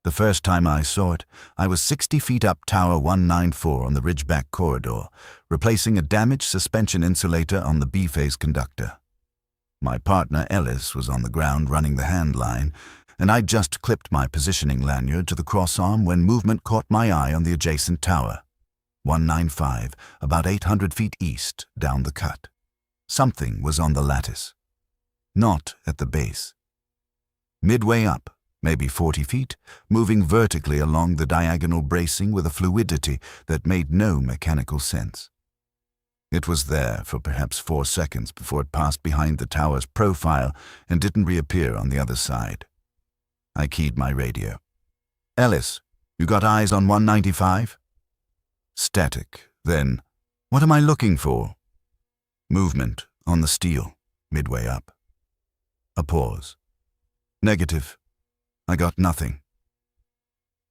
The first time I saw it, I was 60 feet up Tower 194 on the Ridgeback Corridor, replacing a damaged suspension insulator on the B-phase conductor. My partner Ellis was on the ground running the hand line, and I'd just clipped my positioning lanyard to the crossarm when movement caught my eye on the adjacent tower. 195, about 800 feet east, down the cut. Something was on the lattice. Not at the base. Midway up, maybe 40 feet, moving vertically along the diagonal bracing with a fluidity that made no mechanical sense. It was there for perhaps 4 seconds before it passed behind the tower's profile and didn't reappear on the other side. I keyed my radio. "Ellis, you got eyes on 195? Static. Then, "What am I looking for?" "Movement on the steel, midway up." A pause. "Negative. I got nothing."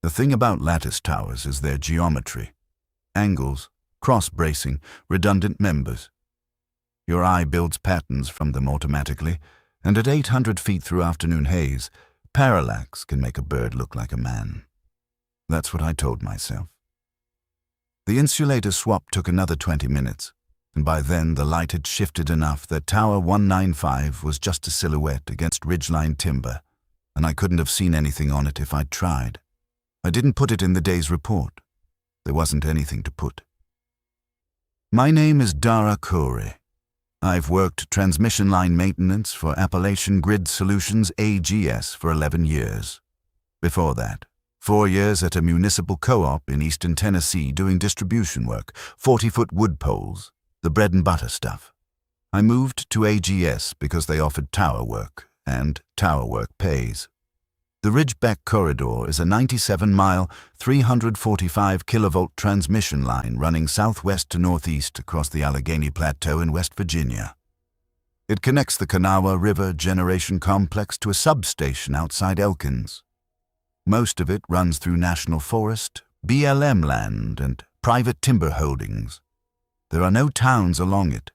The thing about lattice towers is their geometry. Angles, cross-bracing, redundant members. Your eye builds patterns from them automatically, and at 800 feet through afternoon haze, parallax can make a bird look like a man. That's what I told myself. The insulator swap took another 20 minutes, and by then the light had shifted enough that Tower 195 was just a silhouette against ridgeline timber, and I couldn't have seen anything on it if I'd tried. I didn't put it in the day's report. There wasn't anything to put. My name is Dara Khoury. I've worked transmission line maintenance for Appalachian Grid Solutions AGS for 11 years. Before that, 4 years at a municipal co-op in eastern Tennessee doing distribution work, 40-foot wood poles, the bread and butter stuff. I moved to AGS because they offered tower work, and tower work pays. The Ridgeback Corridor is a 97-mile, 345-kilovolt transmission line running southwest to northeast across the Allegheny plateau in West Virginia. It connects the Kanawha River Generation Complex to a substation outside Elkins. Most of it runs through national forest, BLM land, and private timber holdings. There are no towns along it.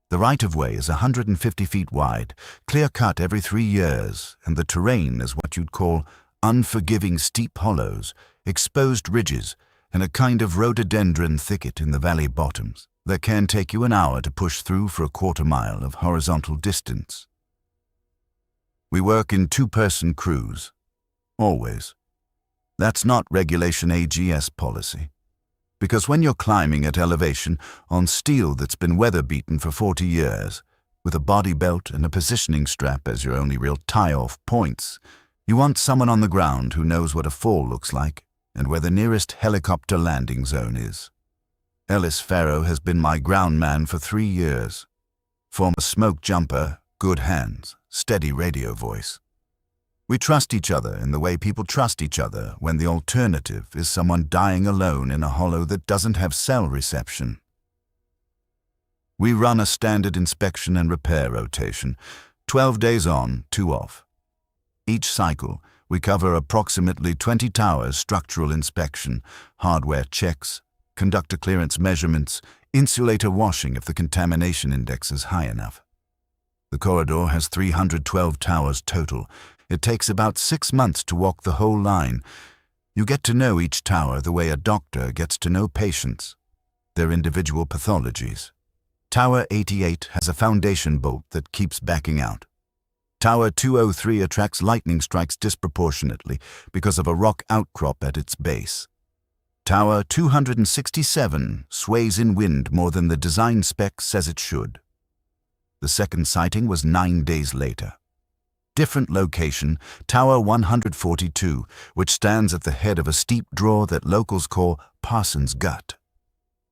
The right-of-way is 150 feet wide, clear-cut every 3 years, and the terrain is what you'd call unforgiving steep hollows, exposed ridges, and a kind of rhododendron thicket in the valley bottoms that can take you an hour to push through for a quarter-mile of horizontal distance. We work in 2-person crews. Always. That's not regulation AGS policy. Because when you're climbing at elevation on steel that's been weather-beaten for 40 years, with a body belt and a positioning strap as your only real tie-off points, you want someone on the ground who knows what a fall looks like and where the nearest helicopter landing zone is. Ellis Farrow has been my ground man for 3 years. Former smoke jumper, good hands, steady radio voice. We trust each other in the way people trust each other when the alternative is someone dying alone in a hollow that doesn't have cell reception. We run a standard inspection and repair rotation, 12 days on, 2 off. Each cycle, we cover approximately 20 towers structural inspection, hardware checks, conductor clearance measurements, insulator washing if the contamination index is high enough. The corridor has 312 towers total. It takes about 6 months to walk the whole line. You get to know each tower the way a doctor gets to know patients, their individual pathologies. Tower 88 has a foundation bolt that keeps backing out. Tower 203 attracts lightning strikes disproportionately because of a rock outcrop at its base. Tower 267 sways in wind more than the design spec says it should. The second sighting was 9 days later. Different location, Tower 142, which stands at the head of a steep draw that locals call Parson's Gut.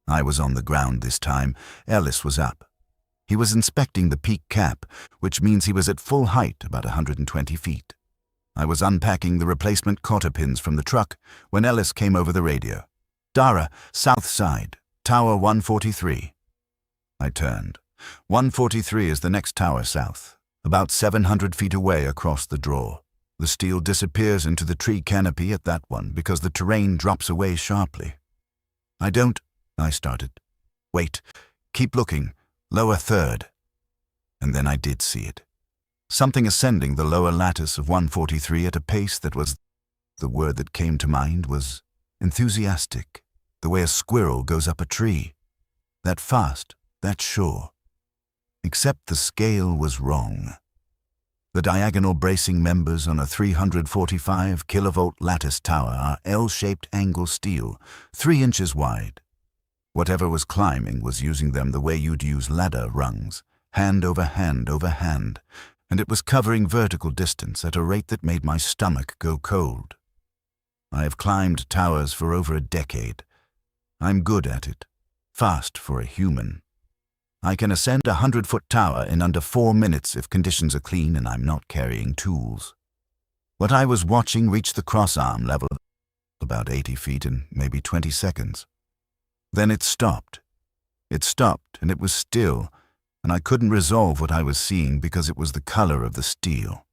I was on the ground this time. Ellis was up. He was inspecting the peak cap, which means he was at full height, about 120 feet. I was unpacking the replacement cotter pins from the truck when Ellis came over the radio. "Dara, south side, Tower 143. I turned. 143 is the next tower south, about 700 feet away across the draw. The steel disappears into the tree canopy at that one because the terrain drops away sharply. I started. "Wait, keep looking, lower third." And then I did see it. Something ascending the lower lattice of 143 at a pace that was The word that came to mind was enthusiastic, the way a squirrel goes up a tree. That fast, that sure. Except the scale was wrong. The diagonal bracing members on a 345 kilovolt lattice tower are L-shaped angle steel, 3 inches wide. Whatever was climbing was using them the way you'd use ladder rungs, hand over hand over hand, and it was covering vertical distance at a rate that made my stomach go cold. I have climbed towers for over a decade. I'm good at it, fast for a human. I can ascend a 100-foot tower in under 4 minutes if conditions are clean and I'm not carrying tools. What I was watching reached the cross-arm level about 80 feet in maybe 20 seconds. Then it stopped. It stopped and it was still, and I couldn't resolve what I was seeing because it was the color of the steel.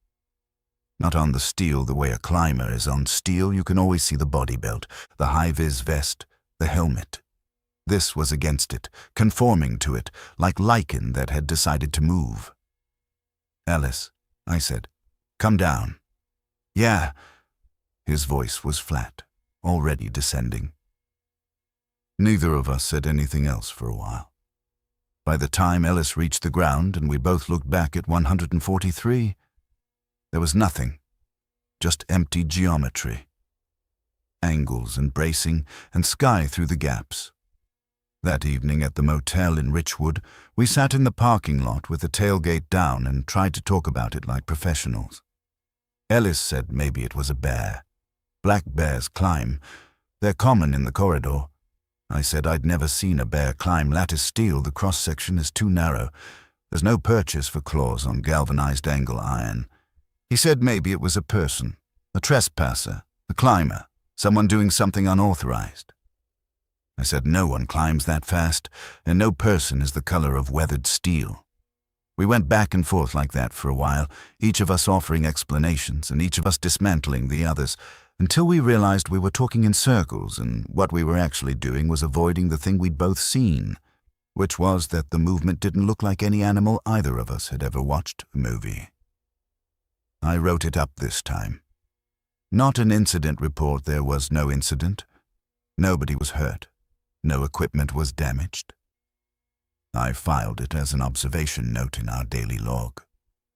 Not on the steel the way a climber is on steel. You can always see the body belt, the high-vis vest, the helmet. This was against it, conforming to it, like lichen that had decided to move. "Ellis," I said, "come down." "Yeah." His voice was flat, already descending. Neither of us said anything else for a while. By the time Ellis reached the ground and we both looked back at 143, there was nothing, just empty geometry. Angles and bracing and sky through the gaps. That evening at the motel in Richwood, we sat in the parking lot with the tailgate down and tried to talk about it like professionals. Ellis said maybe it was a bear. Black bears climb. They're common in the corridor. I said I'd never seen a bear climb lattice steel. The cross-section is too narrow. There's no purchase for claws on galvanized angle iron. He said maybe it was a person, a trespasser, a climber, someone doing something unauthorized. I said no one climbs that fast, and no person is the color of weathered steel. We went back and forth like that for a while, each of us offering explanations and each of us dismantling the others, until we realized we were talking in circles and what we were actually doing was avoiding the thing we'd both seen, which was that the movement didn't look like any animal either of us had ever watched a movie. I wrote it up this time. Not an incident report. There was no incident. Nobody was hurt. No equipment was damaged. I filed it as an observation note in our daily log.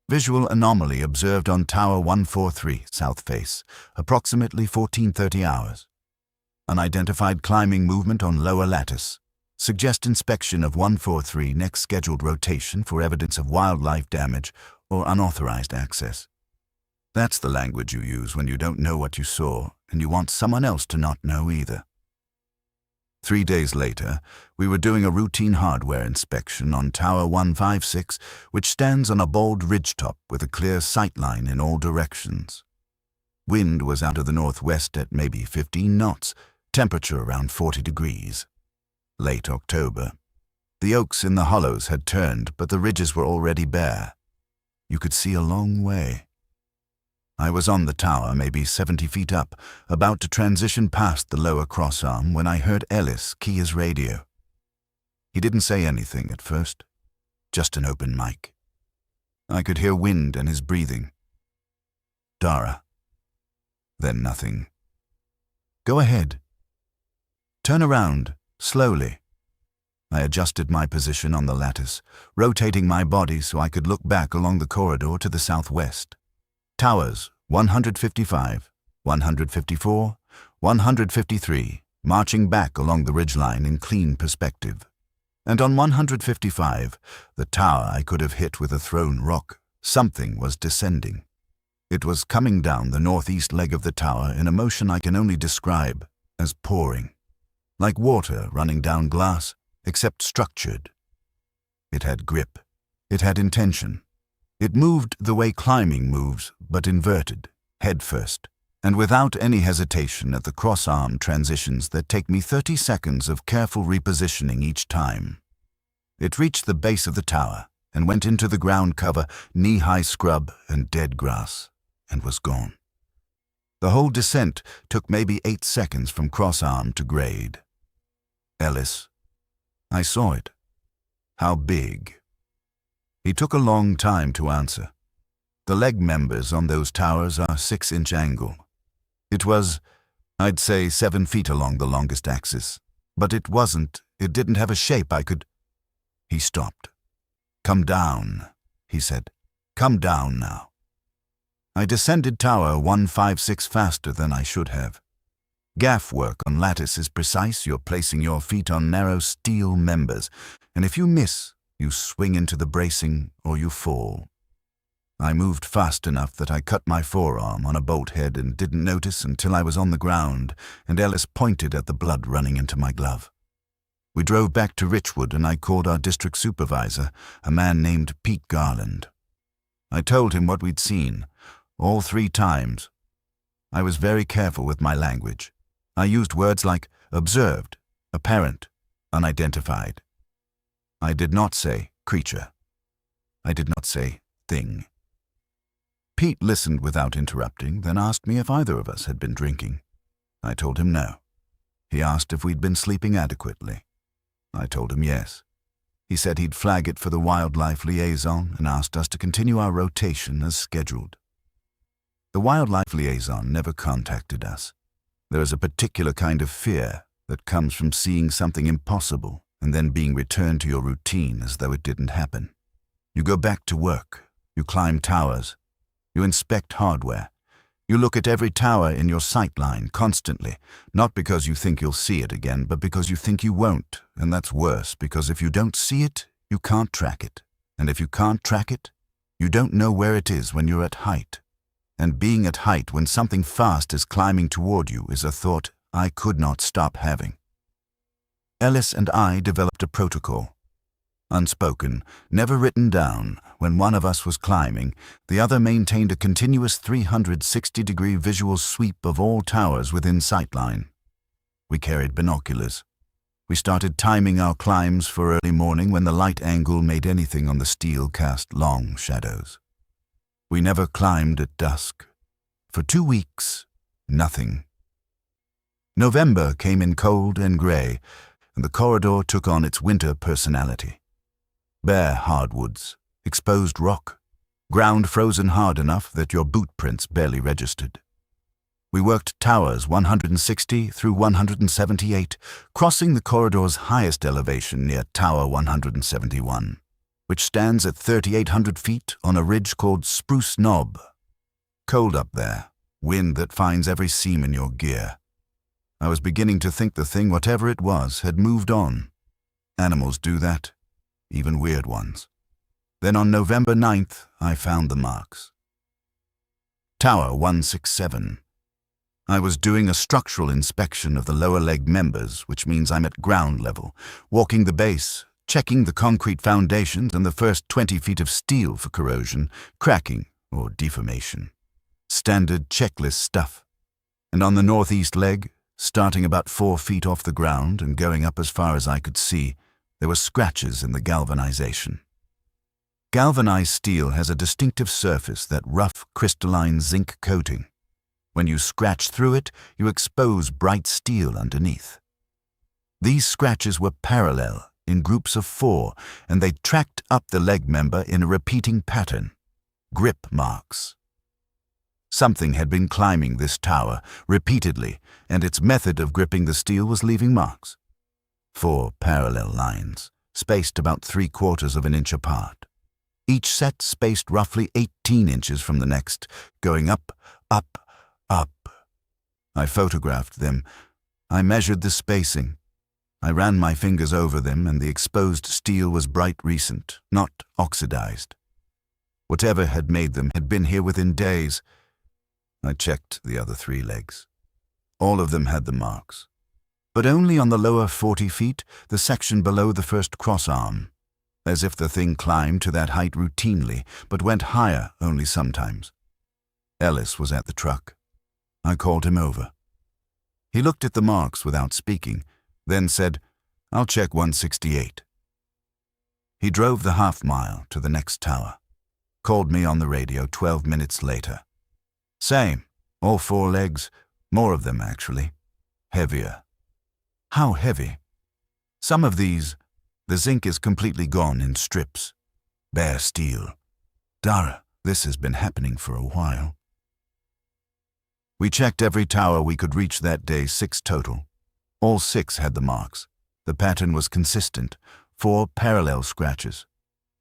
Visual anomaly observed on Tower 143, south face, approximately 14:30 hours. Unidentified climbing movement on lower lattice. Suggest inspection of 143 next scheduled rotation for evidence of wildlife damage or unauthorized access. That's the language you use when you don't know what you saw and you want someone else to not know either. 3 days later, we were doing a routine hardware inspection on Tower 156, which stands on a bold ridgetop with a clear sightline in all directions. Wind was out of the northwest at maybe 15 knots, temperature around 40 degrees. Late October. The oaks in the hollows had turned, but the ridges were already bare. You could see a long way. I was on the tower, maybe 70 feet up, about to transition past the lower crossarm when I heard Ellis key his radio. He didn't say anything at first, just an open mic. I could hear wind and his breathing. "Dara." Then nothing. "Go ahead. Turn around, slowly." I adjusted my position on the lattice, rotating my body so I could look back along the corridor to the southwest. Towers 155, 154, 153, marching back along the ridgeline in clean perspective. And on 155, the tower I could have hit with a thrown rock, something was descending. It was coming down the northeast leg of the tower in a motion I can only describe as pouring, like water running down glass, except structured. It had grip. It had intention. It moved the way climbing moves, but inverted, head first, and without any hesitation at the cross-arm transitions that take me 30 seconds of careful repositioning each time. It reached the base of the tower and went into the ground cover, knee-high scrub and dead grass, and was gone. The whole descent took maybe 8 seconds from cross-arm to grade. "Ellis." I saw it. "How big?" He took a long time to answer. The leg members on those towers are 6-inch angle. It was, I'd say, 7 feet along the longest axis. But it didn't have a shape I could... He stopped. "Come down," he said. "Come down now." I descended Tower 156 faster than I should have. Gaff work on lattice is precise. You're placing your feet on narrow steel members, and if you miss, you swing into the bracing or you fall. I moved fast enough that I cut my forearm on a bolt head and didn't notice until I was on the ground, and Ellis pointed at the blood running into my glove. We drove back to Richwood, and I called our district supervisor, a man named Pete Garland. I told him what we'd seen, all 3 times. I was very careful with my language. I used words like observed, apparent, unidentified. I did not say creature. I did not say thing. Pete listened without interrupting, then asked me if either of us had been drinking. I told him no. He asked if we'd been sleeping adequately. I told him yes. He said he'd flag it for the wildlife liaison and asked us to continue our rotation as scheduled. The wildlife liaison never contacted us. There is a particular kind of fear that comes from seeing something impossible and then being returned to your routine as though it didn't happen. You go back to work. You climb towers. You inspect hardware. You look at every tower in your sight line constantly, not because you think you'll see it again, but because you think you won't, and that's worse, because if you don't see it, you can't track it. And if you can't track it, you don't know where it is when you're at height. And being at height when something fast is climbing toward you is a thought I could not stop having. Ellis and I developed a protocol. Unspoken, never written down, when one of us was climbing, the other maintained a continuous 360-degree visual sweep of all towers within sightline. We carried binoculars. We started timing our climbs for early morning when the light angle made anything on the steel cast long shadows. We never climbed at dusk. For 2 weeks, nothing. November came in cold and gray, and the corridor took on its winter personality. Bare hardwoods, exposed rock, ground frozen hard enough that your boot prints barely registered. We worked towers 160 through 178, crossing the corridor's highest elevation near Tower 171, which stands at 3,800 feet on a ridge called Spruce Knob. Cold up there, wind that finds every seam in your gear. I was beginning to think the thing, whatever it was, had moved on. Animals do that. Even weird ones. Then on November 9th, I found the marks. Tower 167. I was doing a structural inspection of the lower leg members, which means I'm at ground level, walking the base, checking the concrete foundations and the first 20 feet of steel for corrosion, cracking, or deformation. Standard checklist stuff. And on the northeast leg, starting about 4 feet off the ground and going up as far as I could see, there were scratches in the galvanization. Galvanized steel has a distinctive surface, that rough, crystalline zinc coating. When you scratch through it, you expose bright steel underneath. These scratches were parallel, in groups of 4, and they tracked up the leg member in a repeating pattern. Grip marks. Something had been climbing this tower repeatedly, and its method of gripping the steel was leaving marks. 4 parallel lines, spaced about 3/4 of an inch apart. Each set spaced roughly 18 inches from the next, going up, up, up. I photographed them. I measured the spacing. I ran my fingers over them, and the exposed steel was bright recent, not oxidized. Whatever had made them had been here within days. I checked the other 3 legs. All of them had the marks, but only on the lower 40 feet, the section below the first crossarm, as if the thing climbed to that height routinely, but went higher only sometimes. Ellis was at the truck. I called him over. He looked at the marks without speaking, then said, "I'll check 168. He drove the half-mile to the next tower, called me on the radio 12 minutes later. Same, all 4 legs, more of them actually. Heavier. How heavy? Some of these, the zinc is completely gone in strips. Bare steel. Dara, this has been happening for a while. We checked every tower we could reach that day, 6 total. All 6 had the marks. The pattern was consistent, 4 parallel scratches,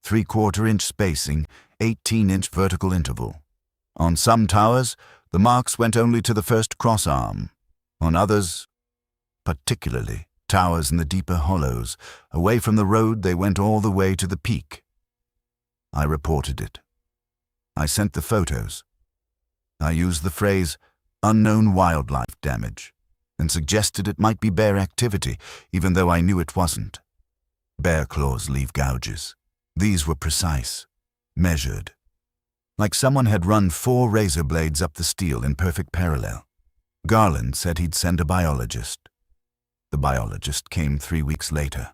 3/4-inch spacing, 18-inch vertical interval. On some towers, the marks went only to the first cross arm. On others, particularly towers in the deeper hollows, away from the road, they went all the way to the peak. I reported it. I sent the photos. I used the phrase, unknown wildlife damage, and suggested it might be bear activity, even though I knew it wasn't. Bear claws leave gouges. These were precise, measured, like someone had run 4 razor blades up the steel in perfect parallel. Garland said he'd send a biologist. The biologist came 3 weeks later.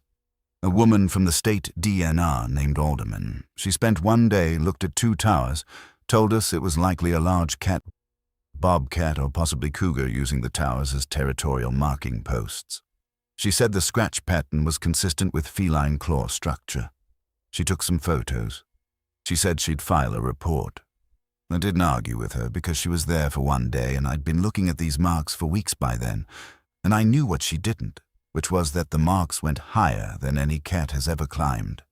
A woman from the state DNR named Alderman. She spent 1 day, looked at 2 towers, told us it was likely a large cat, bobcat, or possibly cougar using the towers as territorial marking posts. She said the scratch pattern was consistent with feline claw structure. She took some photos. She said she'd file a report. I didn't argue with her because she was there for 1 day and I'd been looking at these marks for weeks by then, and I knew what she didn't, which was that the marks went higher than any cat has ever climbed,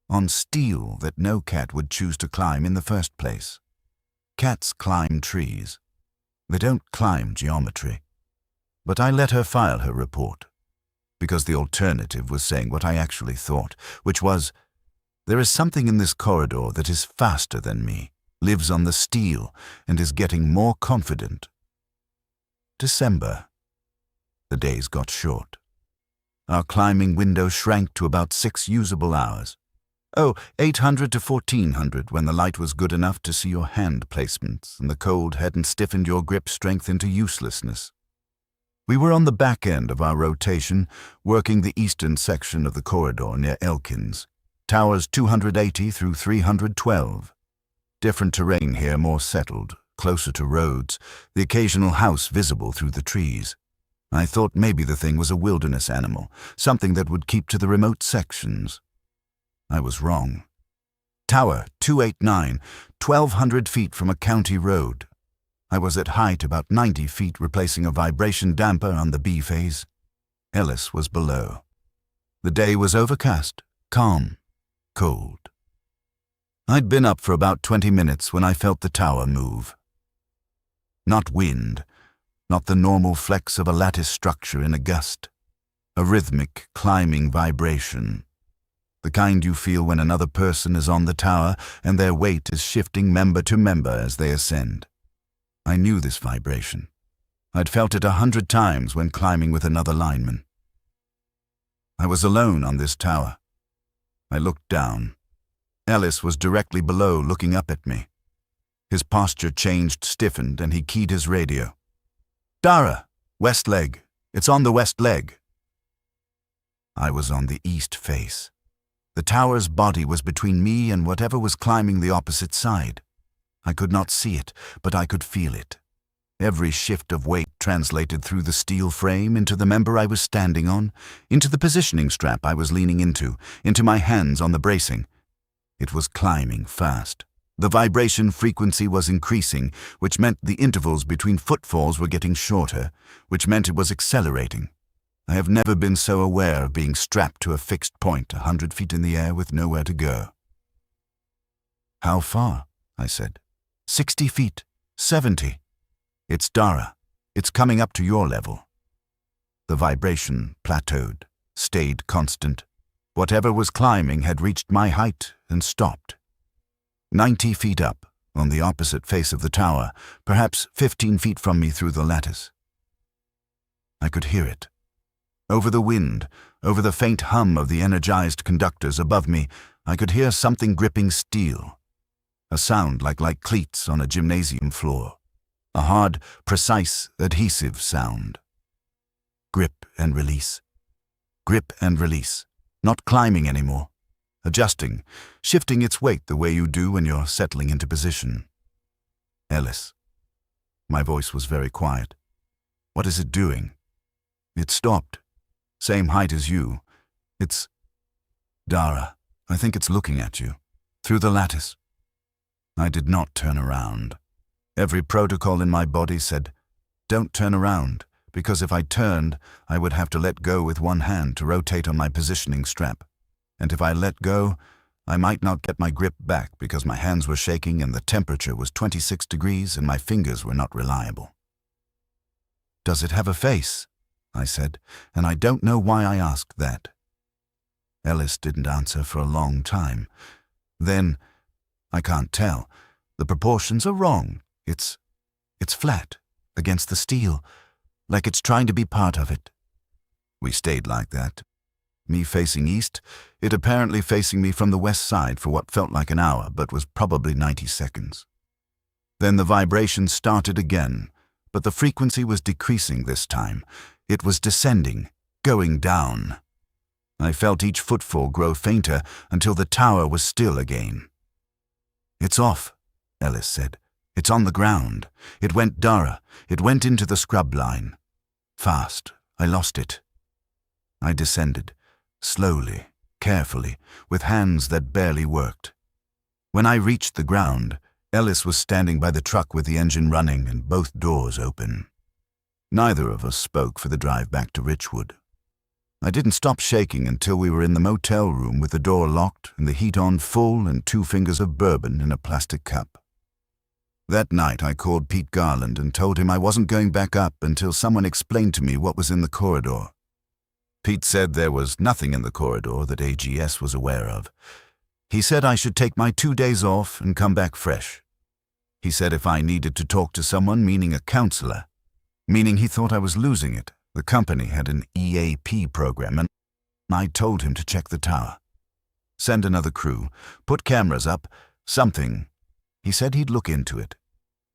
on steel that no cat would choose to climb in the first place. Cats climb trees. They don't climb geometry. But I let her file her report, because the alternative was saying what I actually thought, which was, there is something in this corridor that is faster than me, lives on the steel, and is getting more confident. December. The days got short. Our climbing window shrank to about 6 usable hours. 800 to 1400 when the light was good enough to see your hand placements and the cold hadn't stiffened your grip strength into uselessness. We were on the back end of our rotation, working the eastern section of the corridor near Elkins, towers 280 through 312. Different terrain here, more settled, closer to roads, the occasional house visible through the trees. I thought maybe the thing was a wilderness animal, something that would keep to the remote sections. I was wrong. Tower 289, 1,200 feet from a county road. I was at height about 90 feet, replacing a vibration damper on the B phase. Ellis was below. The day was overcast, calm, cold. I'd been up for about 20 minutes when I felt the tower move. Not wind, not the normal flex of a lattice structure in a gust. A rhythmic, climbing vibration. The kind you feel when another person is on the tower and their weight is shifting member to member as they ascend. I knew this vibration. I'd felt it 100 times when climbing with another lineman. I was alone on this tower. I looked down. Ellis was directly below, looking up at me. His posture changed, stiffened, and he keyed his radio. "Dara, west leg. It's on the west leg." I was on the east face. The tower's body was between me and whatever was climbing the opposite side. I could not see it, but I could feel it. Every shift of weight translated through the steel frame into the member I was standing on, into the positioning strap I was leaning into my hands on the bracing. It was climbing fast. The vibration frequency was increasing, which meant the intervals between footfalls were getting shorter, which meant it was accelerating. I have never been so aware of being strapped to a fixed point 100 feet in the air with nowhere to go. "How far?" I said. 60 feet, 70. "It's Dara. It's coming up to your level." The vibration plateaued, stayed constant. Whatever was climbing had reached my height and stopped. 90 feet up, on the opposite face of the tower, perhaps 15 feet from me through the lattice. I could hear it. Over the wind, over the faint hum of the energized conductors above me, I could hear something gripping steel. A sound like cleats on a gymnasium floor. A hard, precise, adhesive sound. Grip and release. Grip and release. Not climbing anymore. Adjusting, shifting its weight the way you do when you're settling into position. "Ellis." My voice was very quiet. "What is it doing?" "It stopped. Same height as you. It's... Dara, I think it's looking at you. Through the lattice." I did not turn around. Every protocol in my body said, "Don't turn around, because if I turned, I would have to let go with one hand to rotate on my positioning strap. And if I let go, I might not get my grip back because my hands were shaking and the temperature was 26 degrees and my fingers were not reliable." "Does it have a face?" I said, and I don't know why I asked that. Ellis didn't answer for a long time. Then, "I can't tell. The proportions are wrong. It's flat, against the steel, like it's trying to be part of it." We stayed like that. Me facing east, it apparently facing me from the west side for what felt like an hour, but was probably 90 seconds. Then the vibration started again, but the frequency was decreasing this time. It was descending, going down. I felt each footfall grow fainter until the tower was still again. "It's off," Ellis said. "It's on the ground. It went Dara. It went into the scrub line. Fast. I lost it." I descended, slowly, carefully, with hands that barely worked. When I reached the ground, Ellis was standing by the truck with the engine running and both doors open. Neither of us spoke for the drive back to Richwood. I didn't stop shaking until we were in the motel room with the door locked and the heat on full and 2 fingers of bourbon in a plastic cup. That night I called Pete Garland and told him I wasn't going back up until someone explained to me what was in the corridor. Pete said there was nothing in the corridor that AGS was aware of. He said I should take my 2 days off and come back fresh. He said if I needed to talk to someone, meaning a counselor, meaning he thought I was losing it, the company had an EAP program, and I told him to check the tower. Send another crew, put cameras up, something. He said he'd look into it.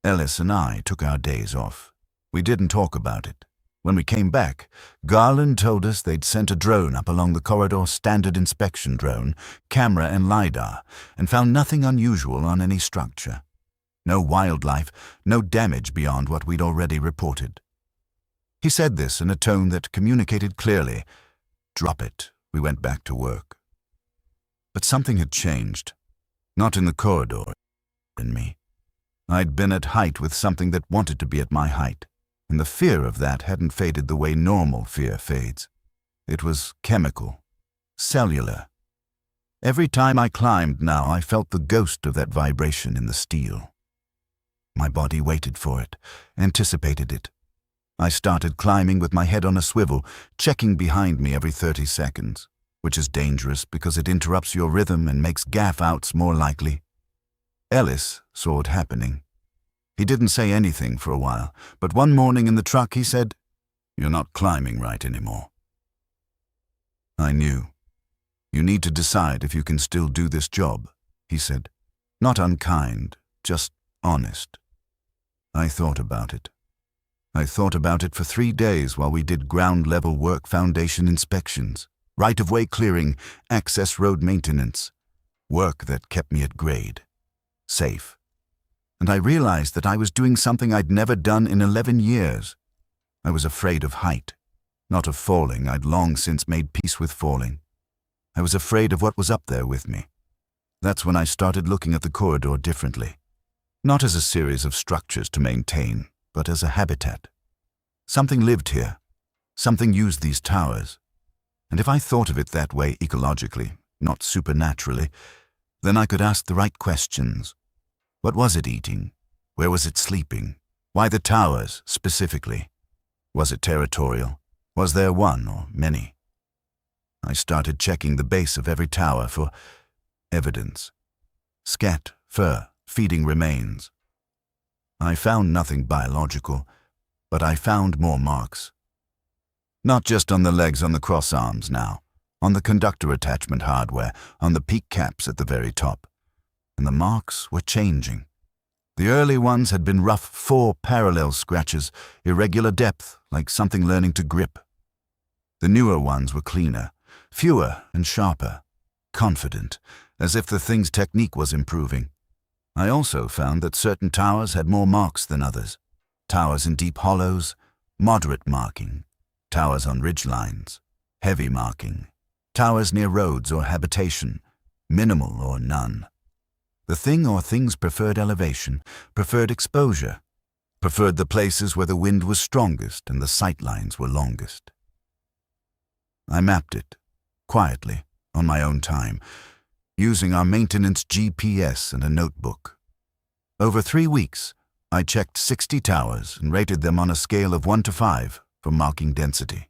Ellis and I took our days off. We didn't talk about it. When we came back, Garland told us they'd sent a drone up along the corridor, standard inspection drone, camera and LiDAR, and found nothing unusual on any structure. No wildlife, no damage beyond what we'd already reported. He said this in a tone that communicated clearly. Drop it. We went back to work. But something had changed. Not in the corridor, in me. I'd been at height with something that wanted to be at my height, and the fear of that hadn't faded the way normal fear fades. It was chemical, cellular. Every time I climbed now, I felt the ghost of that vibration in the steel. My body waited for it, anticipated it. I started climbing with my head on a swivel, checking behind me every 30 seconds, which is dangerous because it interrupts your rhythm and makes gaff-outs more likely. Ellis saw it happening. He didn't say anything for a while, but one morning in the truck he said, "You're not climbing right anymore." I knew. "You need to decide if you can still do this job," he said. Not unkind, just honest. I thought about it. I thought about it for 3 days while we did ground-level work foundation inspections, right-of-way clearing, access road maintenance, work that kept me at grade, safe. And I realized that I was doing something I'd never done in 11 years. I was afraid of height, not of falling. I'd long since made peace with falling. I was afraid of what was up there with me. That's when I started looking at the corridor differently, not as a series of structures to maintain, but as a habitat. Something lived here. Something used these towers. And if I thought of it that way ecologically, not supernaturally, then I could ask the right questions. What was it eating? Where was it sleeping? Why the towers, specifically? Was it territorial? Was there one or many? I started checking the base of every tower for evidence. Scat, fur, feeding remains. I found nothing biological, but I found more marks. Not just on the legs on the cross arms now, on the conductor attachment hardware, on the peak caps at the very top. And the marks were changing. The early ones had been rough 4 parallel scratches, irregular depth, like something learning to grip. The newer ones were cleaner, fewer and sharper, confident, as if the thing's technique was improving. I also found that certain towers had more marks than others. Towers in deep hollows, moderate marking. Towers on ridge lines, heavy marking. Towers near roads or habitation, minimal or none. The thing or things preferred elevation, preferred exposure. preferred the places where the wind was strongest and the sight lines were longest. I mapped it, quietly, on my own time, using our maintenance GPS and a notebook. Over 3 weeks, I checked 60 towers and rated them on a scale of 1 to 5 for marking density.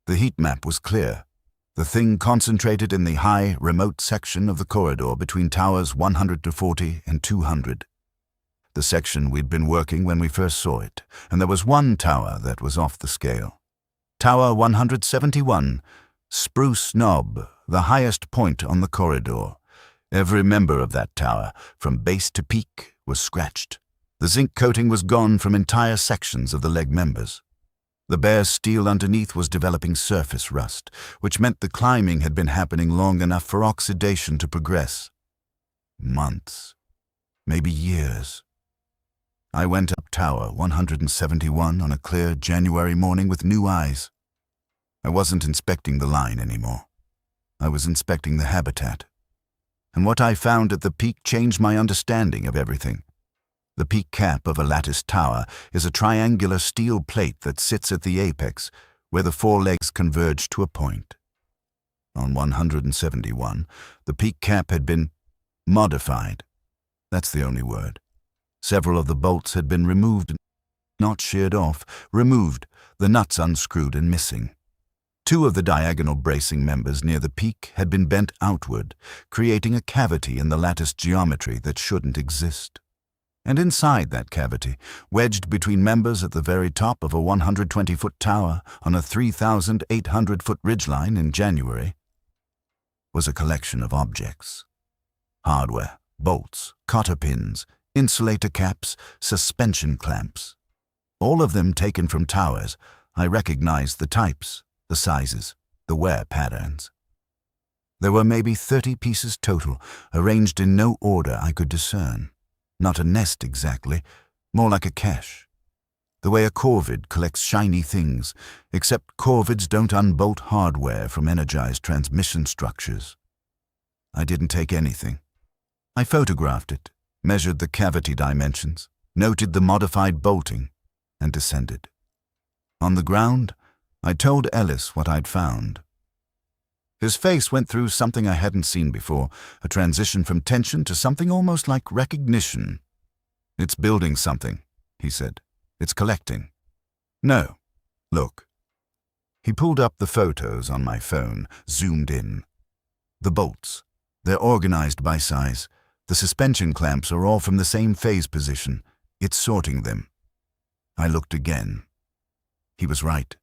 The heat map was clear, the thing concentrated in the high, remote section of the corridor between towers 140 and 200. The section we'd been working when we first saw it, and there was one tower that was off the scale. Tower 171, Spruce Knob, the highest point on the corridor. Every member of that tower, from base to peak, was scratched. The zinc coating was gone from entire sections of the leg members. The bare steel underneath was developing surface rust, which meant the climbing had been happening long enough for oxidation to progress. Months, maybe years. I went up Tower 171 on a clear January morning with new eyes. I wasn't inspecting the line anymore. I was inspecting the habitat. And what I found at the peak changed my understanding of everything. The peak cap of a lattice tower is a triangular steel plate that sits at the apex, where the 4 legs converge to a point. On 171, the peak cap had been modified. That's the only word. Several of the bolts had been removed, not sheared off, removed, the nuts unscrewed and missing. 2 of the diagonal bracing members near the peak had been bent outward, creating a cavity in the lattice geometry that shouldn't exist. And inside that cavity, wedged between members at the very top of a 120-foot tower on a 3,800-foot ridgeline in January, was a collection of objects. Hardware, bolts, cotter pins, insulator caps, suspension clamps. All of them taken from towers. I recognized the types, the sizes, the wear patterns. There were maybe 30 pieces total, arranged in no order I could discern. Not a nest exactly, more like a cache. The way a corvid collects shiny things, except corvids don't unbolt hardware from energized transmission structures. I didn't take anything. I photographed it, measured the cavity dimensions, noted the modified bolting, and descended. On the ground, I told Ellis what I'd found. His face went through something I hadn't seen before, a transition from tension to something almost like recognition. "It's building something," he said. "It's collecting." "No. Look." He pulled up the photos on my phone, zoomed in. The bolts. They're organized by size. The suspension clamps are all from the same phase position. It's sorting them. I looked again. He was right.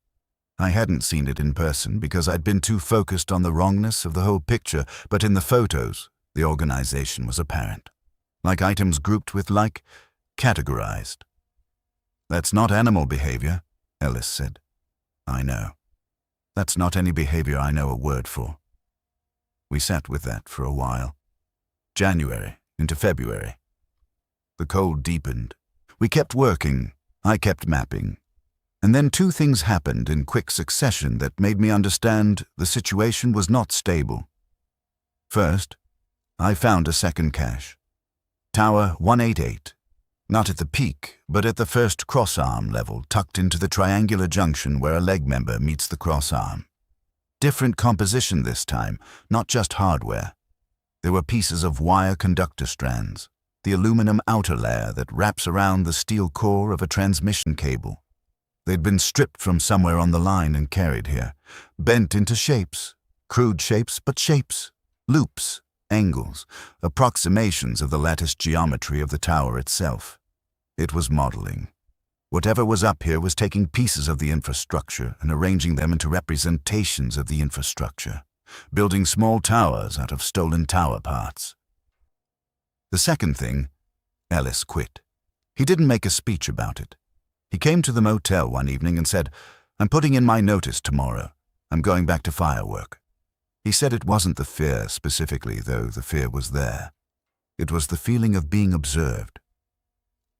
I hadn't seen it in person because I'd been too focused on the wrongness of the whole picture, but in the photos, the organization was apparent. Like items grouped with like, categorized. "That's not animal behavior," Ellis said. "I know. That's not any behavior I know a word for." We sat with that for a while. January into February. The cold deepened. We kept working. I kept mapping. And then 2 things happened in quick succession that made me understand the situation was not stable. First, I found a second cache. Tower 188. Not at the peak, but at the first crossarm level, tucked into the triangular junction where a leg member meets the crossarm. Different composition this time, not just hardware. There were pieces of wire conductor strands, the aluminum outer layer that wraps around the steel core of a transmission cable. They'd been stripped from somewhere on the line and carried here, bent into shapes, crude shapes, but shapes, loops, angles, approximations of the lattice geometry of the tower itself. It was modeling. Whatever was up here was taking pieces of the infrastructure and arranging them into representations of the infrastructure, building small towers out of stolen tower parts. The second thing, Ellis quit. He didn't make a speech about it. He came to the motel one evening and said, "I'm putting in my notice tomorrow. I'm going back to firework." He said it wasn't the fear specifically, though the fear was there. It was the feeling of being observed.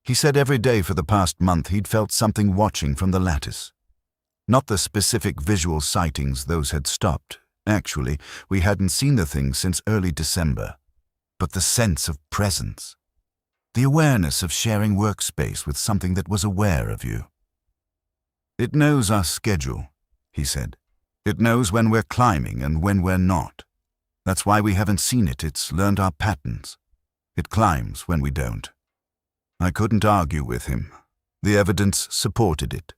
He said every day for the past month he'd felt something watching from the lattice. Not the specific visual sightings, those had stopped. Actually, we hadn't seen the thing since early December. But the sense of presence. The awareness of sharing workspace with something that was aware of you. It knows our schedule, he said. It knows when we're climbing and when we're not. That's why we haven't seen it. It's learned our patterns. It climbs when we don't. I couldn't argue with him. The evidence supported it.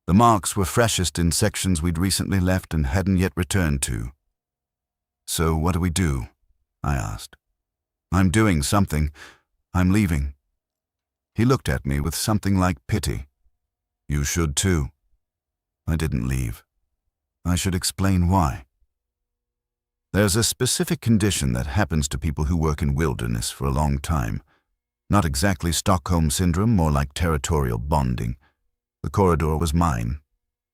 The marks were freshest in sections we'd recently left and hadn't yet returned to. So what do we do? I asked. I'm doing something. I'm leaving. He looked at me with something like pity. You should too. I didn't leave. I should explain why. There's a specific condition that happens to people who work in wilderness for a long time. Not exactly Stockholm Syndrome, more like territorial bonding. The corridor was mine.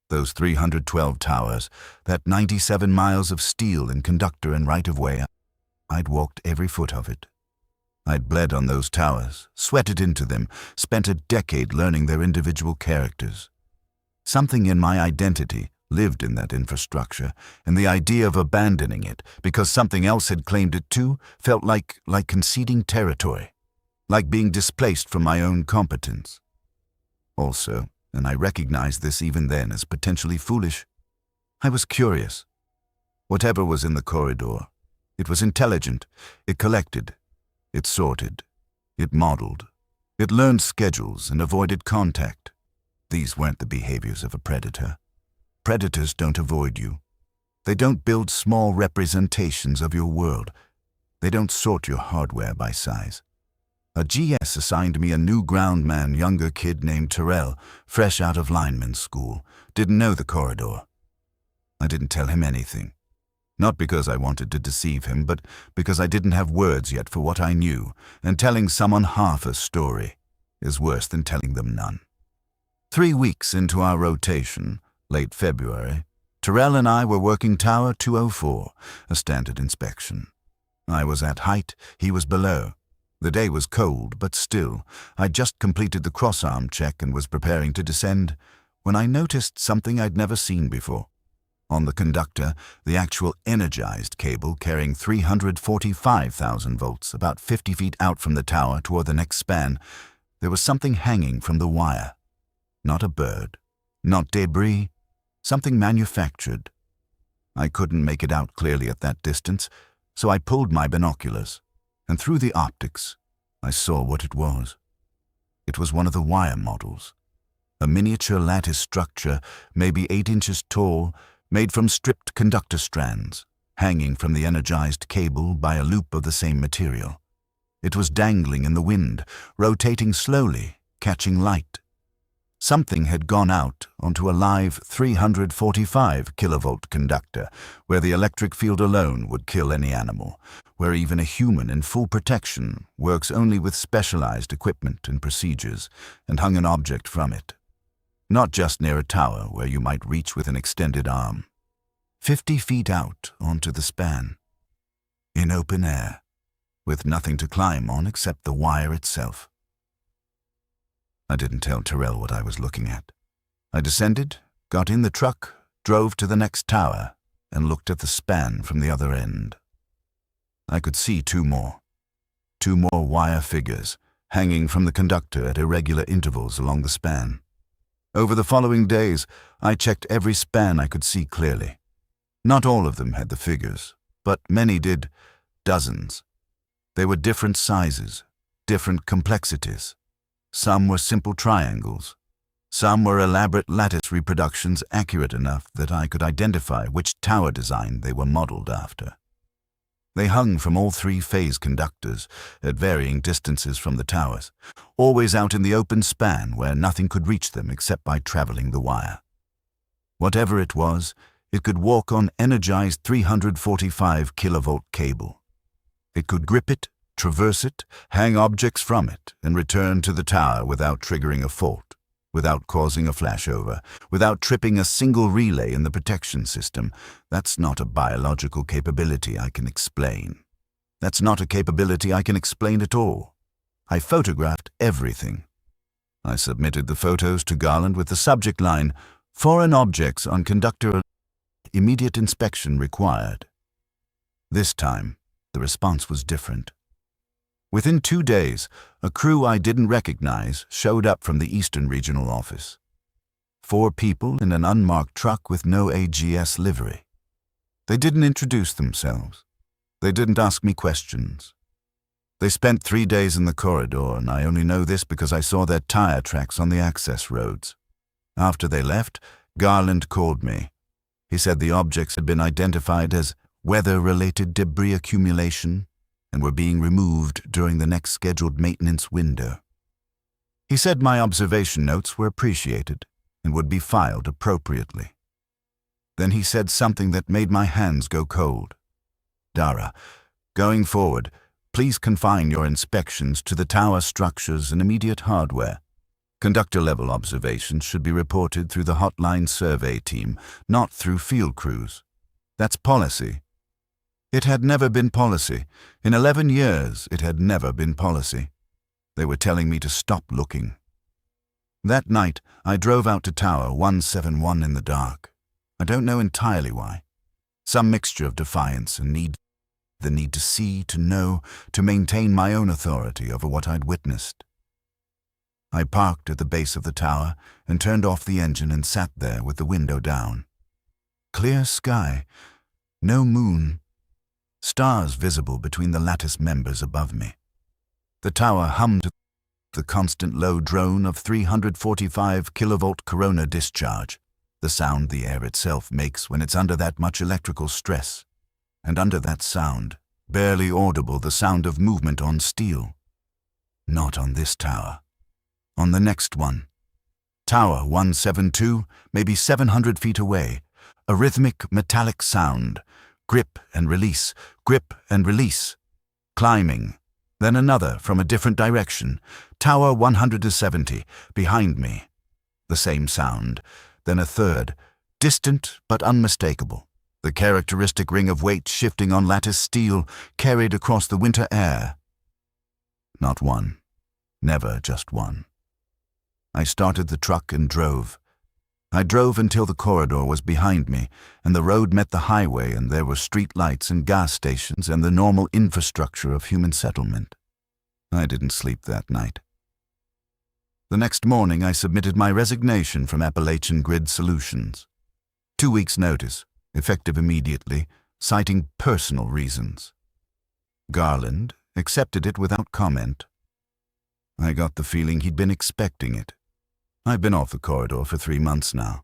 Those 312 towers, that 97 miles of steel and conductor and right-of-way, I'd walked every foot of it. I'd bled on those towers, sweated into them, spent a decade learning their individual characters. Something in my identity lived in that infrastructure, and the idea of abandoning it because something else had claimed it too felt like conceding territory, like being displaced from my own competence. Also, and I recognized this even then as potentially foolish, I was curious. Whatever was in the corridor, it was intelligent, it collected, it sorted, it modeled, it learned schedules and avoided contact. These weren't the behaviors of a predator. Predators don't avoid you. They don't build small representations of your world. They don't sort your hardware by size. A GS assigned me a new groundman younger kid named Terrell, fresh out of lineman school, didn't know the corridor. I didn't tell him anything. Not because I wanted to deceive him, but because I didn't have words yet for what I knew, and telling someone half a story is worse than telling them none. 3 weeks into our rotation, late February, Terrell and I were working Tower 204, a standard inspection. I was at height, he was below. The day was cold, but still, I'd just completed the cross-arm check and was preparing to descend when I noticed something I'd never seen before. On the conductor, the actual energized cable carrying 345,000 volts, about 50 feet out from the tower toward the next span, there was something hanging from the wire. Not a bird, not debris, something manufactured. I couldn't make it out clearly at that distance, so I pulled my binoculars, and through the optics, I saw what it was. It was one of the wire models, a miniature lattice structure, maybe 8 inches tall, made from stripped conductor strands, hanging from the energized cable by a loop of the same material. It was dangling in the wind, rotating slowly, catching light. Something had gone out onto a live 345 kilovolt conductor, where the electric field alone would kill any animal, where even a human in full protection works only with specialized equipment and procedures, and hung an object from it. Not just near a tower where you might reach with an extended arm. 50 feet out onto the span. In open air, with nothing to climb on except the wire itself. I didn't tell Terrell what I was looking at. I descended, got in the truck, drove to the next tower, and looked at the span from the other end. I could see two more wire figures, hanging from the conductor at irregular intervals along the span. Over the following days, I checked every span I could see clearly. Not all of them had the figures, but many did, dozens. They were different sizes, different complexities. Some were simple triangles. Some were elaborate lattice reproductions accurate enough that I could identify which tower design they were modeled after. They hung from all 3 phase conductors at varying distances from the towers, always out in the open span where nothing could reach them except by traveling the wire. Whatever it was, it could walk on energized 345 kilovolt cable. It could grip it, traverse it, hang objects from it, and return to the tower without triggering a fault, without causing a flashover, without tripping a single relay in the protection system. That's not a biological capability I can explain. That's not a capability I can explain at all. I photographed everything. I submitted the photos to Garland with the subject line, "Foreign objects on conductor, immediate inspection required." This time, the response was different. Within 2 days, a crew I didn't recognize showed up from the Eastern Regional Office. 4 people in an unmarked truck with no AGS livery. They didn't introduce themselves. They didn't ask me questions. They spent 3 days in the corridor, and I only know this because I saw their tire tracks on the access roads. After they left, Garland called me. He said the objects had been identified as weather-related debris accumulation and were being removed during the next scheduled maintenance window. He said my observation notes were appreciated and would be filed appropriately. Then he said something that made my hands go cold. Dara, going forward, please confine your inspections to the tower structures and immediate hardware. Conductor-level observations should be reported through the hotline survey team, not through field crews. That's policy. It had never been policy. In 11 years, it had never been policy. They were telling me to stop looking. That night, I drove out to Tower 171 in the dark. I don't know entirely why. Some mixture of defiance and the need to see, to know, to maintain my own authority over what I'd witnessed. I parked at the base of the tower and turned off the engine and sat there with the window down. Clear sky, no moon, stars visible between the lattice members above me. The tower hummed the constant low drone of 345 kilovolt corona discharge, the sound the air itself makes when it's under that much electrical stress. And under that sound, barely audible, the sound of movement on steel. Not on this tower. On the next one. Tower 172, maybe 700 feet away. A rhythmic, metallic sound. Grip and release, grip and release. Climbing. Then another from a different direction. Tower 170, behind me. The same sound. Then a third, distant but unmistakable. The characteristic ring of weight shifting on lattice steel carried across the winter air. Not one. Never just one. I started the truck and drove. I drove until the corridor was behind me, and the road met the highway, and there were street lights and gas stations and the normal infrastructure of human settlement. I didn't sleep that night. The next morning, I submitted my resignation from Appalachian Grid Solutions. 2 weeks' notice, effective immediately, citing personal reasons. Garland accepted it without comment. I got the feeling he'd been expecting it. I've been off the corridor for 3 months now.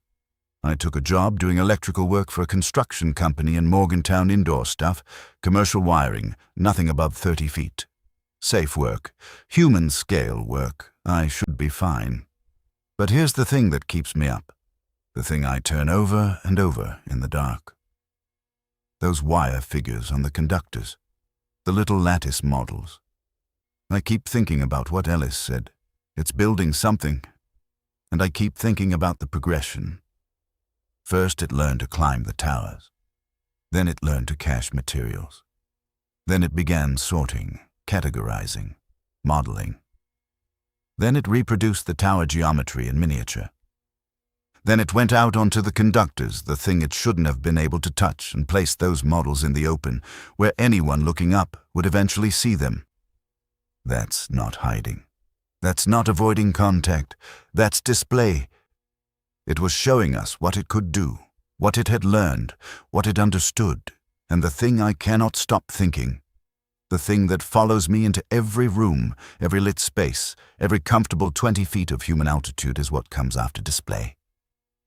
I took a job doing electrical work for a construction company in Morgantown, indoor stuff, commercial wiring, nothing above 30 feet. Safe work, human scale work. I should be fine. But here's the thing that keeps me up. The thing I turn over and over in the dark. Those wire figures on the conductors. The little lattice models. I keep thinking about what Ellis said. It's building something. And I keep thinking about the progression. First it learned to climb the towers. Then it learned to cache materials. Then it began sorting, categorizing, modeling. Then it reproduced the tower geometry in miniature. Then it went out onto the conductors, the thing it shouldn't have been able to touch, and placed those models in the open, where anyone looking up would eventually see them. That's not hiding. That's not avoiding contact. That's display. It was showing us what it could do, what it had learned, what it understood, and the thing I cannot stop thinking. The thing that follows me into every room, every lit space, every comfortable 20 feet of human altitude is what comes after display.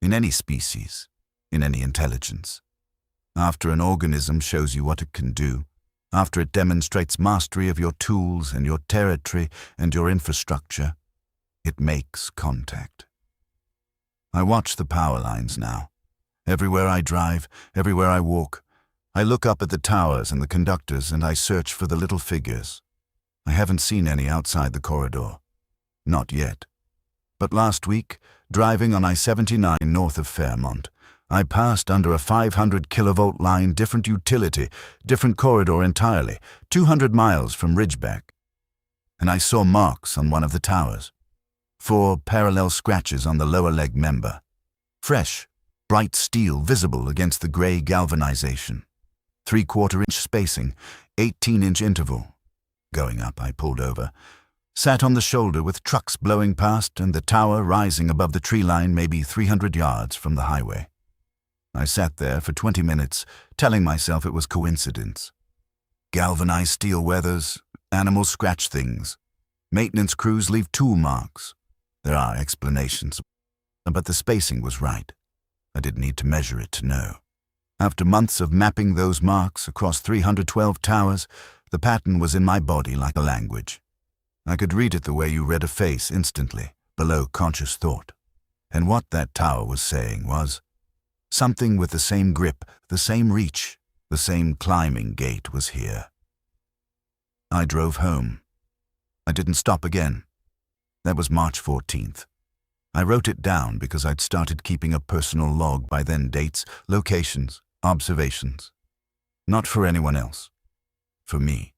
In any species, in any intelligence. After an organism shows you what it can do, after it demonstrates mastery of your tools and your territory and your infrastructure, it makes contact. I watch the power lines now. Everywhere I drive, everywhere I walk, I look up at the towers and the conductors and I search for the little figures. I haven't seen any outside the corridor. Not yet. But last week, driving on I-79 north of Fairmont, I passed under a 500 kilovolt line, different utility, different corridor entirely, 200 miles from Ridgeback. And I saw marks on one of the towers. 4 parallel scratches on the lower leg member. Fresh, bright steel visible against the gray galvanization. 3/4 inch spacing, 18-inch interval. Going up, I pulled over, sat on the shoulder with trucks blowing past and the tower rising above the tree line maybe 300 yards from the highway. I sat there for 20 minutes, telling myself it was coincidence. Galvanized steel weathers, animals scratch things. Maintenance crews leave tool marks. There are explanations, but the spacing was right. I didn't need to measure it to know. After months of mapping those marks across 312 towers, the pattern was in my body like a language. I could read it the way you read a face instantly, below conscious thought. And what that tower was saying was, something with the same grip, the same reach, the same climbing gait was here. I drove home. I didn't stop again. That was March 14th. I wrote it down because I'd started keeping a personal log by then, dates, locations, observations. Not for anyone else. For me.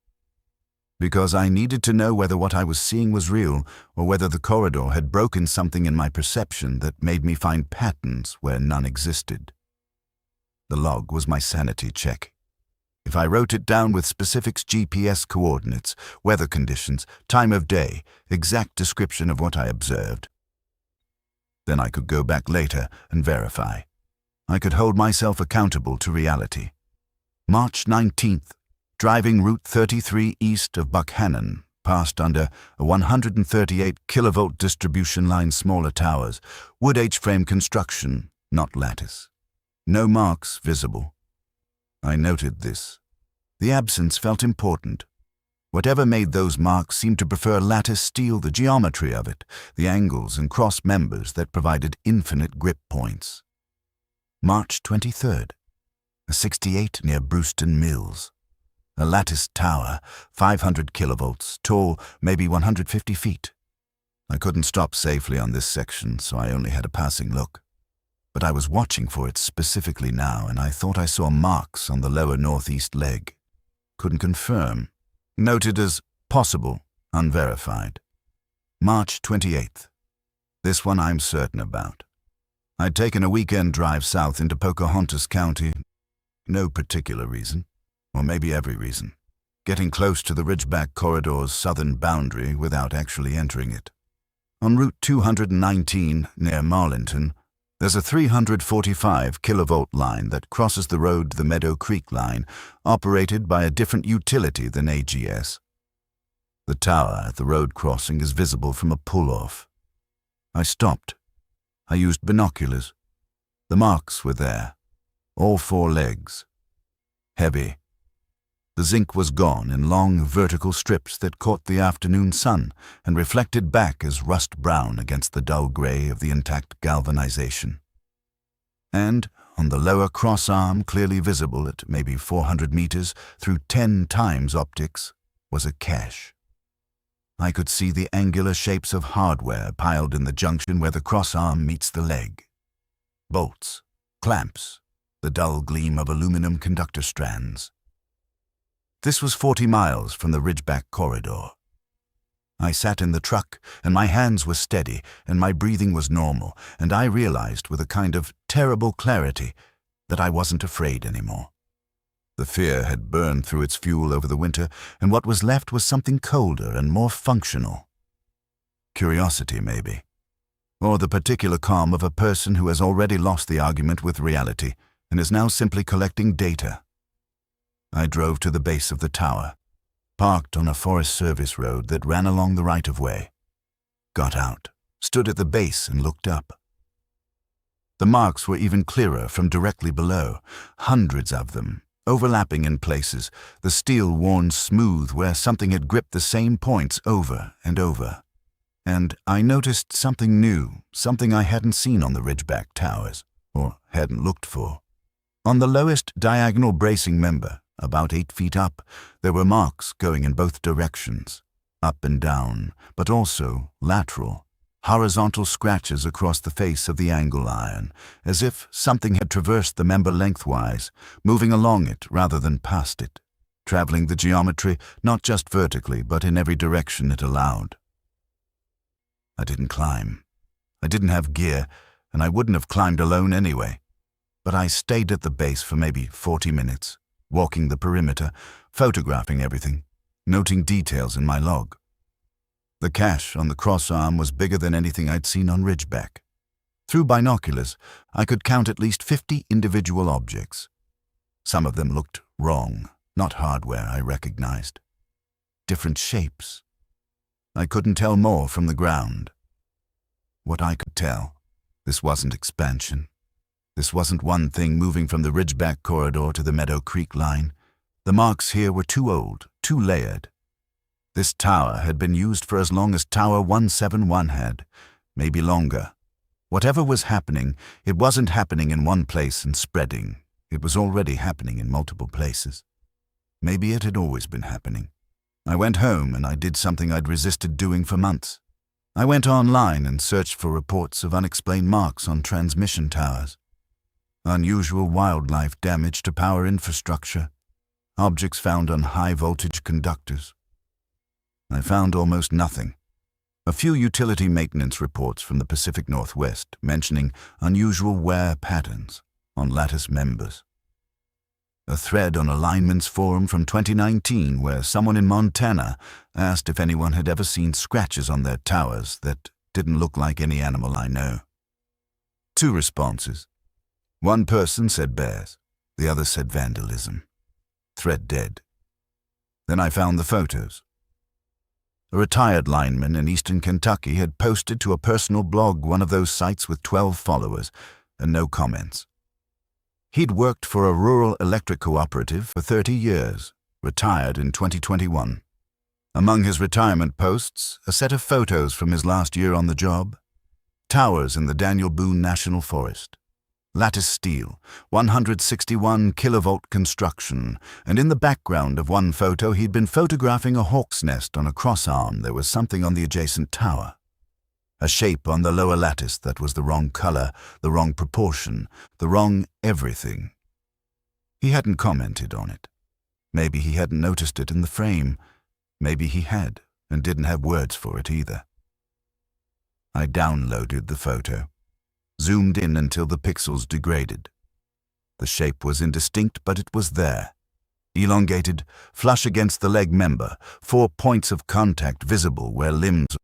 Because I needed to know whether what I was seeing was real or whether the corridor had broken something in my perception that made me find patterns where none existed. The log was my sanity check. If I wrote it down with specifics, GPS coordinates, weather conditions, time of day, exact description of what I observed, then I could go back later and verify. I could hold myself accountable to reality. March 19th, driving Route 33 east of Buckhannon, passed under a 138 kilovolt distribution line, smaller towers, wood H-frame construction, not lattice. No marks visible. I noted this. The absence felt important. Whatever made those marks seemed to prefer lattice steel, the geometry of it, the angles and cross members that provided infinite grip points. March 23rd, a 68 near Brewston Mills. A lattice tower, 500 kilovolts, tall, maybe 150 feet. I couldn't stop safely on this section, so I only had a passing look. But I was watching for it specifically now, and I thought I saw marks on the lower northeast leg. Couldn't confirm. Noted as possible, unverified. March 28th. This one I'm certain about. I'd taken a weekend drive south into Pocahontas County. No particular reason. Or maybe every reason. Getting close to the Ridgeback Corridor's southern boundary without actually entering it. On Route 219, near Marlinton, there's a 345 kilovolt line that crosses the road to the Meadow Creek line, operated by a different utility than AGS. The tower at the road crossing is visible from a pull-off. I stopped. I used binoculars. The marks were there. All 4 legs. Heavy. The zinc was gone in long vertical strips that caught the afternoon sun and reflected back as rust brown against the dull gray of the intact galvanization. And on the lower cross arm, clearly visible at maybe 400 meters through 10 times optics, was a cache. I could see the angular shapes of hardware piled in the junction where the cross arm meets the leg. Bolts, clamps, the dull gleam of aluminum conductor strands. This was 40 miles from the Ridgeback Corridor. I sat in the truck, and my hands were steady, and my breathing was normal, and I realized with a kind of terrible clarity that I wasn't afraid anymore. The fear had burned through its fuel over the winter, and what was left was something colder and more functional. Curiosity, maybe. Or the particular calm of a person who has already lost the argument with reality and is now simply collecting data. I drove to the base of the tower, parked on a Forest Service road that ran along the right-of-way. Got out, stood at the base and looked up. The marks were even clearer from directly below, hundreds of them, overlapping in places, the steel worn smooth where something had gripped the same points over and over. And I noticed something new, something I hadn't seen on the Ridgeback towers, or hadn't looked for. On the lowest diagonal bracing member, about 8 feet up, there were marks going in both directions, up and down, but also lateral, horizontal scratches across the face of the angle iron, as if something had traversed the member lengthwise, moving along it rather than past it, traveling the geometry not just vertically, but in every direction it allowed. I didn't climb. I didn't have gear, and I wouldn't have climbed alone anyway. But I stayed at the base for maybe 40 minutes. Walking the perimeter, photographing everything, noting details in my log. The cache on the crossarm was bigger than anything I'd seen on Ridgeback. Through binoculars, I could count at least 50 individual objects. Some of them looked wrong, not hardware I recognized. Different shapes. I couldn't tell more from the ground. What I could tell, this wasn't expansion. This wasn't one thing moving from the Ridgeback Corridor to the Meadow Creek line. The marks here were too old, too layered. This tower had been used for as long as Tower 171 had, maybe longer. Whatever was happening, it wasn't happening in one place and spreading. It was already happening in multiple places. Maybe it had always been happening. I went home and I did something I'd resisted doing for months. I went online and searched for reports of unexplained marks on transmission towers. Unusual wildlife damage to power infrastructure. Objects found on high-voltage conductors. I found almost nothing. A few utility maintenance reports from the Pacific Northwest mentioning unusual wear patterns on lattice members. A thread on a lineman's forum from 2019 where someone in Montana asked if anyone had ever seen scratches on their towers that didn't look like any animal I know. 2 responses. One person said bears, the other said vandalism. Thread dead. Then I found the photos. A retired lineman in eastern Kentucky had posted to a personal blog, one of those sites with 12 followers, and no comments. He'd worked for a rural electric cooperative for 30 years, retired in 2021. Among his retirement posts, a set of photos from his last year on the job. Towers in the Daniel Boone National Forest. Lattice steel, 161 kilovolt construction, and in the background of one photo he'd been photographing a hawk's nest on a crossarm. There was something on the adjacent tower. A shape on the lower lattice that was the wrong color, the wrong proportion, the wrong everything. He hadn't commented on it. Maybe he hadn't noticed it in the frame. Maybe he had, and didn't have words for it either. I downloaded the photo. Zoomed in until the pixels degraded. The shape was indistinct, but it was there. Elongated, flush against the leg member, 4 points of contact visible where limbs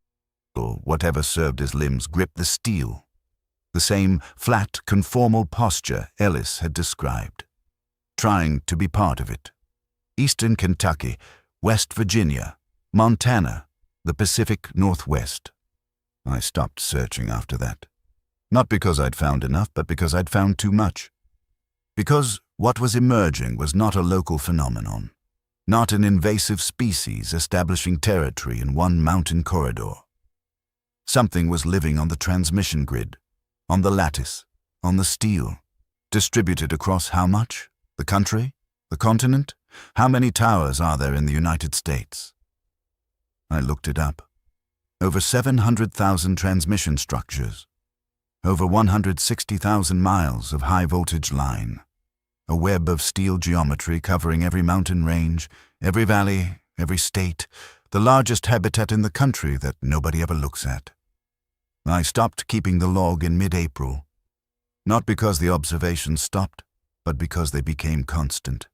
or whatever served as limbs gripped the steel. The same flat, conformal posture Ellis had described. Trying to be part of it. Eastern Kentucky, West Virginia, Montana, the Pacific Northwest. I stopped searching after that. Not because I'd found enough, but because I'd found too much. Because what was emerging was not a local phenomenon, not an invasive species establishing territory in one mountain corridor. Something was living on the transmission grid, on the lattice, on the steel, distributed across how much? The country? The continent? How many towers are there in the United States? I looked it up. Over 700,000 transmission structures. Over 160,000 miles of high-voltage line. A web of steel geometry covering every mountain range, every valley, every state, the largest habitat in the country that nobody ever looks at. I stopped keeping the log in mid-April. Not because the observations stopped, but because they became constant.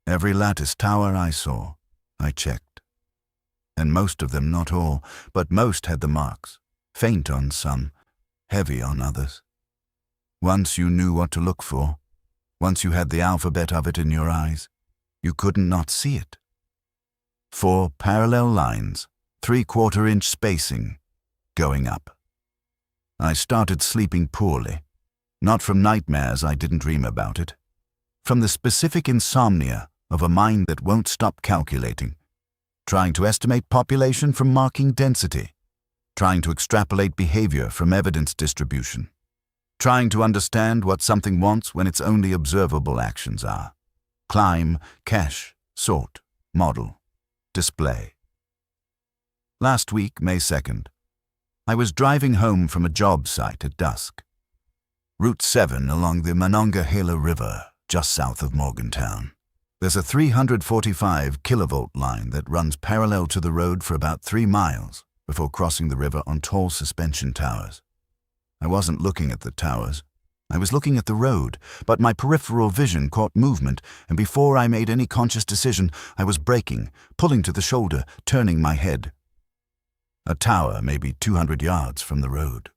Every lattice tower I saw, I checked. And most of them, not all, but most had the marks, faint on some, heavy on others. Once you knew what to look for, once you had the alphabet of it in your eyes, you couldn't not see it. 4 parallel lines, 3/4-inch spacing, going up. I started sleeping poorly, not from nightmares I didn't dream about it, from the specific insomnia of a mind that won't stop calculating, trying to estimate population from marking density, trying to extrapolate behavior from evidence distribution, trying to understand what something wants when its only observable actions are. Climb, cache, sort, model, display. Last week, May 2nd, I was driving home from a job site at dusk. Route 7 along the Monongahela River, just south of Morgantown. There's a 345 kilovolt line that runs parallel to the road for about 3 miles before crossing the river on tall suspension towers. I wasn't looking at the towers, I was looking at the road, but my peripheral vision caught movement, and before I made any conscious decision, I was braking, pulling to the shoulder, turning my head. A tower maybe 200 yards from the road.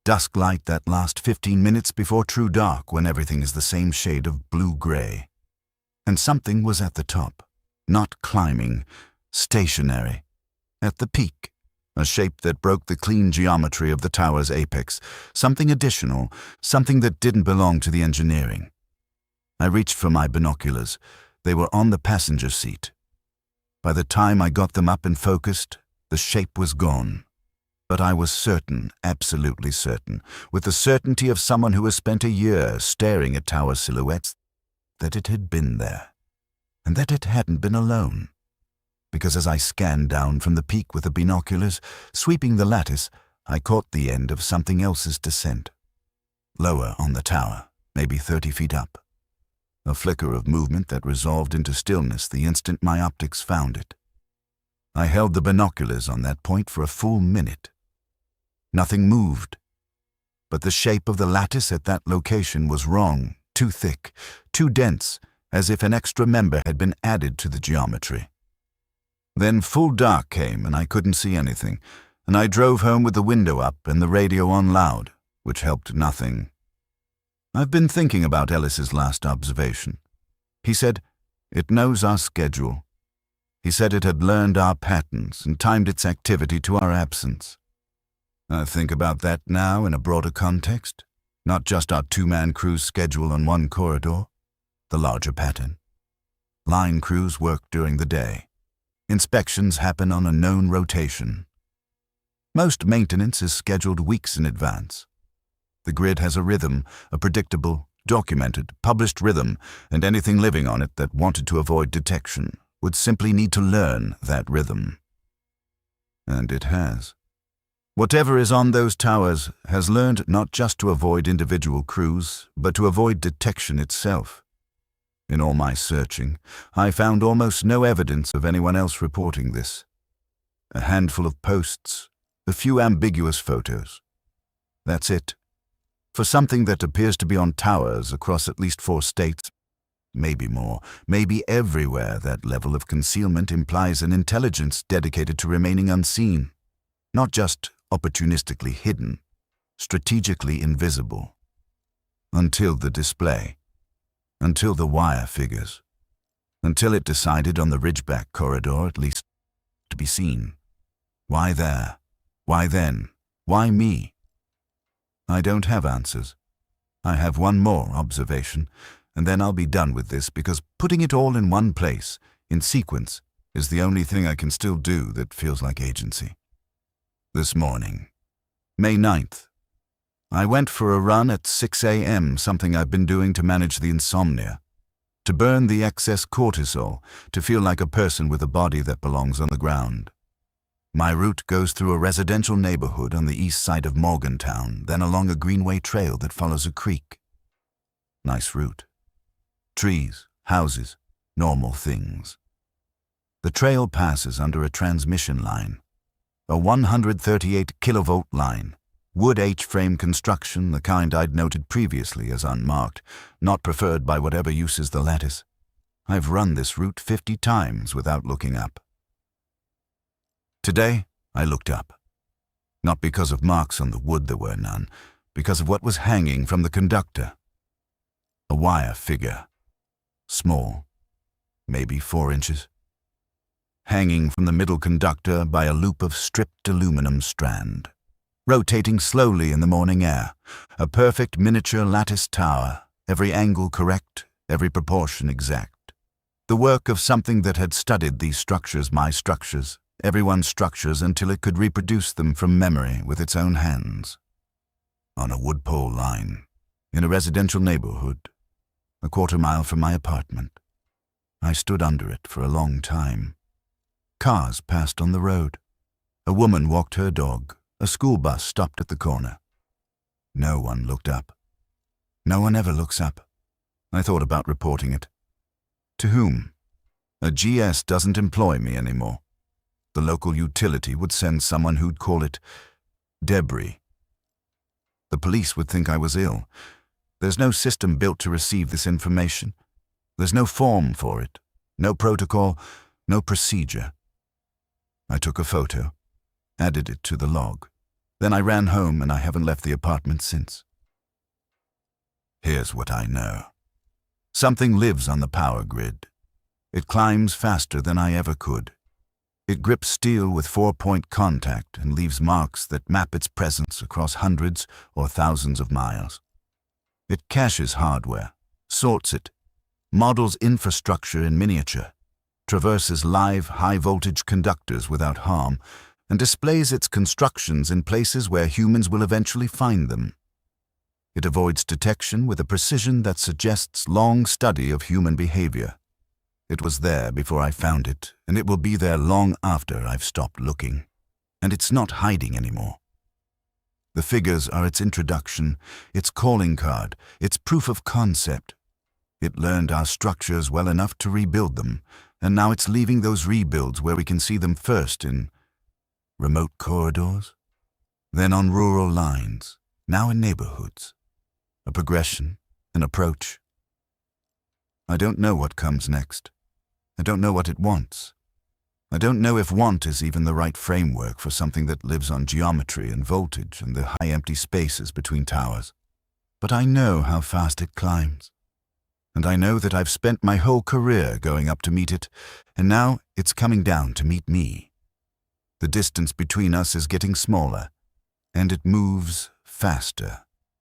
Dusk light that lasts 15 minutes before true dark when everything is the same shade of blue-gray. And something was at the top, not climbing, stationary, at the peak. A shape that broke the clean geometry of the tower's apex, something additional, something that didn't belong to the engineering. I reached for my binoculars. They were on the passenger seat. By the time I got them up and focused, the shape was gone. But I was certain, absolutely certain, with the certainty of someone who has spent a year staring at tower silhouettes, that it had been there, and that it hadn't been alone. Because as I scanned down from the peak with the binoculars, sweeping the lattice, I caught the end of something else's descent. Lower on the tower, maybe 30 feet up. A flicker of movement that resolved into stillness the instant my optics found it. I held the binoculars on that point for a full minute. Nothing moved. But the shape of the lattice at that location was wrong, too thick, too dense, as if an extra member had been added to the geometry. Then full dark came and I couldn't see anything, and I drove home with the window up and the radio on loud, which helped nothing. I've been thinking about Ellis's last observation. He said, "It knows our schedule." He said it had learned our patterns and timed its activity to our absence. I think about that now in a broader context, not just our two-man crew's schedule on one corridor, the larger pattern. Line crews work during the day. Inspections happen on a known rotation. Most maintenance is scheduled weeks in advance. The grid has a rhythm, a predictable, documented, published rhythm, and anything living on it that wanted to avoid detection would simply need to learn that rhythm. And it has. Whatever is on those towers has learned not just to avoid individual crews, but to avoid detection itself. In all my searching, I found almost no evidence of anyone else reporting this. A handful of posts, a few ambiguous photos. That's it. For something that appears to be on towers across at least 4 states, maybe more, maybe everywhere, that level of concealment implies an intelligence dedicated to remaining unseen, not just opportunistically hidden, strategically invisible. Until the display. Until the wire figures. Until it decided on the Ridgeback Corridor, at least, to be seen. Why there? Why then? Why me? I don't have answers. I have one more observation, and then I'll be done with this, because putting it all in one place, in sequence, is the only thing I can still do that feels like agency. This morning, May 9th, I went for a run at 6 a.m., something I've been doing to manage the insomnia, to burn the excess cortisol, to feel like a person with a body that belongs on the ground. My route goes through a residential neighborhood on the east side of Morgantown, then along a greenway trail that follows a creek. Nice route. Trees, houses, normal things. The trail passes under a transmission line, a 138 kilovolt line, wood H-frame construction, the kind I'd noted previously as unmarked, not preferred by whatever uses the lattice. I've run this route 50 times without looking up. Today, I looked up. Not because of marks on the wood, there were none, because of what was hanging from the conductor. A wire figure. Small, maybe 4 inches. Hanging from the middle conductor by a loop of stripped aluminum strand. Rotating slowly in the morning air, a perfect miniature lattice tower, every angle correct, every proportion exact. The work of something that had studied these structures, my structures, everyone's structures, until it could reproduce them from memory with its own hands. On a wood pole line, in a residential neighborhood, a quarter-mile from my apartment. I stood under it for a long time. Cars passed on the road. A woman walked her dog. A school bus stopped at the corner. No one looked up. No one ever looks up. I thought about reporting it. To whom? A GS doesn't employ me anymore. The local utility would send someone who'd call it debris. The police would think I was ill. There's no system built to receive this information. There's no form for it, no protocol, no procedure. I took a photo, added it to the log. Then I ran home and I haven't left the apartment since. Here's what I know. Something lives on the power grid. It climbs faster than I ever could. It grips steel with 4-point contact and leaves marks that map its presence across hundreds or thousands of miles. It caches hardware, sorts it, models infrastructure in miniature, traverses live high-voltage conductors without harm, and displays its constructions in places where humans will eventually find them. It avoids detection with a precision that suggests long study of human behavior. It was there before I found it, and it will be there long after I've stopped looking. And it's not hiding anymore. The figures are its introduction, its calling card, its proof of concept. It learned our structures well enough to rebuild them, and now it's leaving those rebuilds where we can see them first in remote corridors, then on rural lines, now in neighborhoods. A progression, an approach. I don't know what comes next. I don't know what it wants. I don't know if want is even the right framework for something that lives on geometry and voltage and the high empty spaces between towers. But I know how fast it climbs. And I know that I've spent my whole career going up to meet it, and now it's coming down to meet me. The distance between us is getting smaller, and it moves faster.